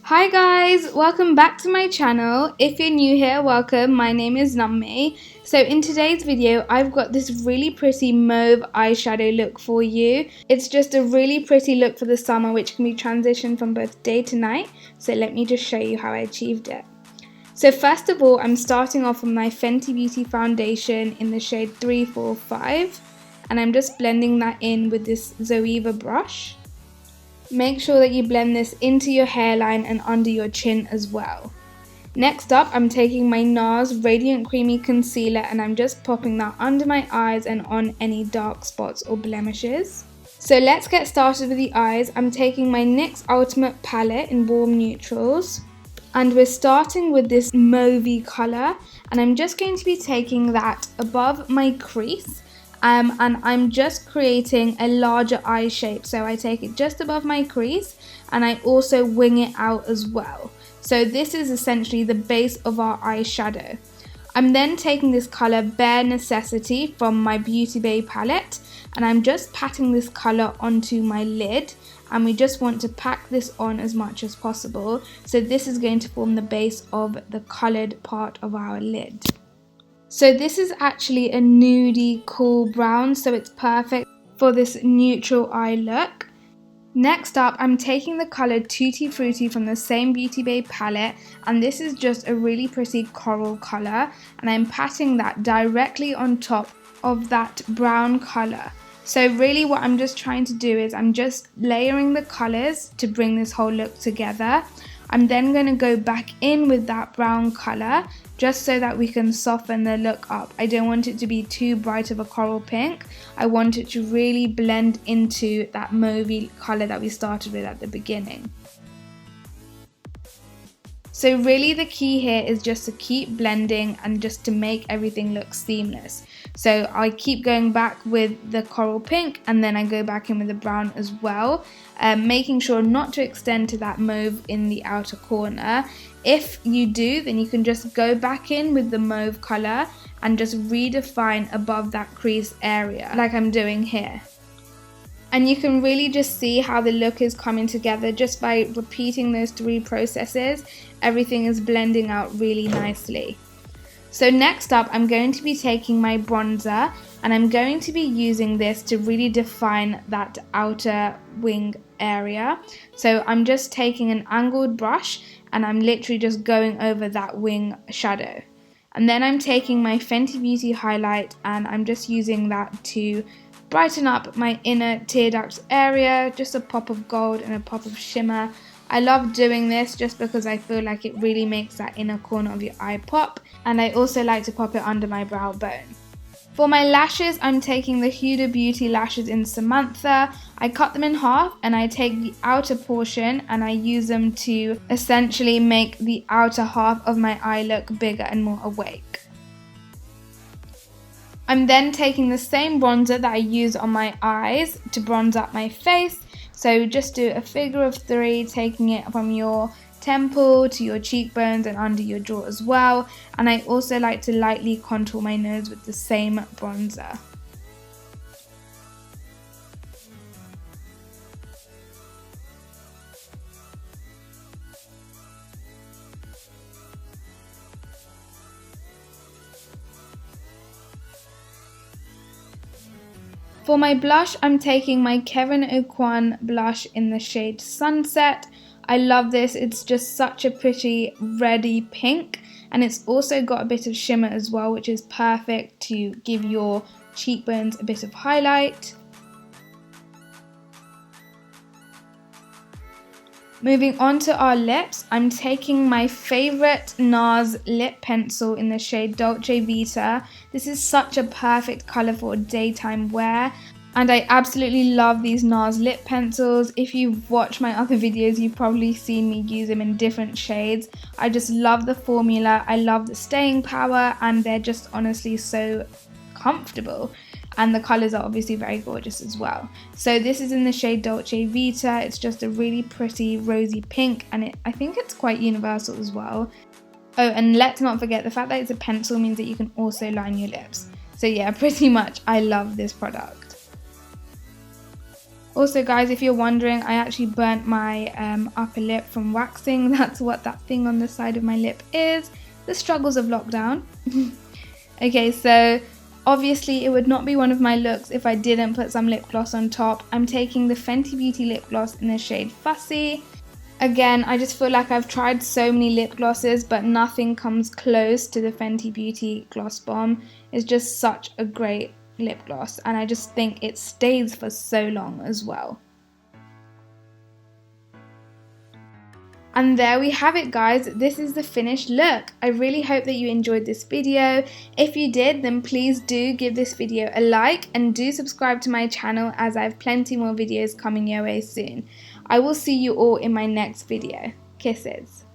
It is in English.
Hi guys, welcome back to my channel. If you're new here, welcome. My name is Nami. So in today's video, I've got this really pretty mauve eyeshadow look for you. It's just a really pretty look for the summer, which can be transitioned from both day to night. So let me just show you how I achieved it. So first of all, I'm starting off with my Fenty Beauty foundation in the shade 345. And I'm just blending that in with this Zoeva brush. Make sure that you blend this into your hairline and under your chin as well. Next up, I'm taking my NARS Radiant Creamy Concealer and I'm just popping that under my eyes and on any dark spots or blemishes. So let's get started with the eyes. I'm taking my NYX Ultimate palette in warm neutrals. And we're starting with this mauvey colour. And I'm just going to be taking that above my crease. And I'm just creating a larger eye shape, so I take it just above my crease and I also wing it out as well. So this is essentially the base of our eyeshadow. I'm then taking this colour Bare Necessity from my Beauty Bay palette and I'm just patting this colour onto my lid, and we just want to pack this on as much as possible. So this is going to form the base of the coloured part of our lid. So this is actually a nudie cool brown, so it's perfect for this neutral eye look. Next up, I'm taking the colour Tutti Frutti from the same Beauty Bay palette, and this is just a really pretty coral colour, and I'm patting that directly on top of that brown colour. So really what I'm just trying to do is I'm just layering the colours to bring this whole look together. I'm then going to go back in with that brown colour just so that we can soften the look up. I don't want it to be too bright of a coral pink. I want it to really blend into that mauvey colour that we started with at the beginning. So really the key here is just to keep blending and just to make everything look seamless. So I keep going back with the coral pink and then I go back in with the brown as well, making sure not to extend to that mauve in the outer corner. If you do, then you can just go back in with the mauve colour and just redefine above that crease area like I'm doing here. And you can really just see how the look is coming together just by repeating those three processes. Everything is blending out really nicely. So next up, I'm going to be taking my bronzer and I'm going to be using this to really define that outer wing area. So I'm just taking an angled brush and I'm literally just going over that wing shadow. And then I'm taking my Fenty Beauty highlight and I'm just using that to brighten up my inner tear duct area, just a pop of gold and a pop of shimmer. I love doing this just because I feel like it really makes that inner corner of your eye pop, and I also like to pop it under my brow bone. For my lashes, I'm taking the Huda Beauty lashes in Samantha. I cut them in half and I take the outer portion and I use them to essentially make the outer half of my eye look bigger and more awake. I'm then taking the same bronzer that I use on my eyes to bronze up my face. So just do a figure of 3, taking it from your temple to your cheekbones and under your jaw as well. And I also like to lightly contour my nose with the same bronzer. For my blush, I'm taking my KEVYN AUCOIN blush in the shade Sunset. I love this, it's just such a pretty reddy pink, and it's also got a bit of shimmer as well, which is perfect to give your cheekbones a bit of highlight. Moving on to our lips, I'm taking my favourite NARS lip pencil in the shade Dolce Vita. This is such a perfect colour for daytime wear, and I absolutely love these NARS lip pencils. If you've watched my other videos, you've probably seen me use them in different shades. I just love the formula, I love the staying power, and they're just honestly so comfortable. And the colours are obviously very gorgeous as well. So this is in the shade Dolce Vita. It's just a really pretty rosy pink, and I think it's quite universal as well. Oh, and let's not forget the fact that it's a pencil means that you can also line your lips. So yeah, pretty much I love this product. Also guys, if you're wondering, I actually burnt my upper lip from waxing. That's what that thing on the side of my lip is. The struggles of lockdown. Okay, so obviously it would not be one of my looks if I didn't put some lip gloss on top. I'm taking the Fenty Beauty lip gloss in the shade Fussy. Again, I just feel like I've tried so many lip glosses, but nothing comes close to the Fenty Beauty Gloss Bomb. It's just such a great lip gloss, and I just think it stays for so long as well. And there we have it guys, this is the finished look. I really hope that you enjoyed this video. If you did, then please do give this video a like and do subscribe to my channel, as I have plenty more videos coming your way soon. I will see you all in my next video. Kisses.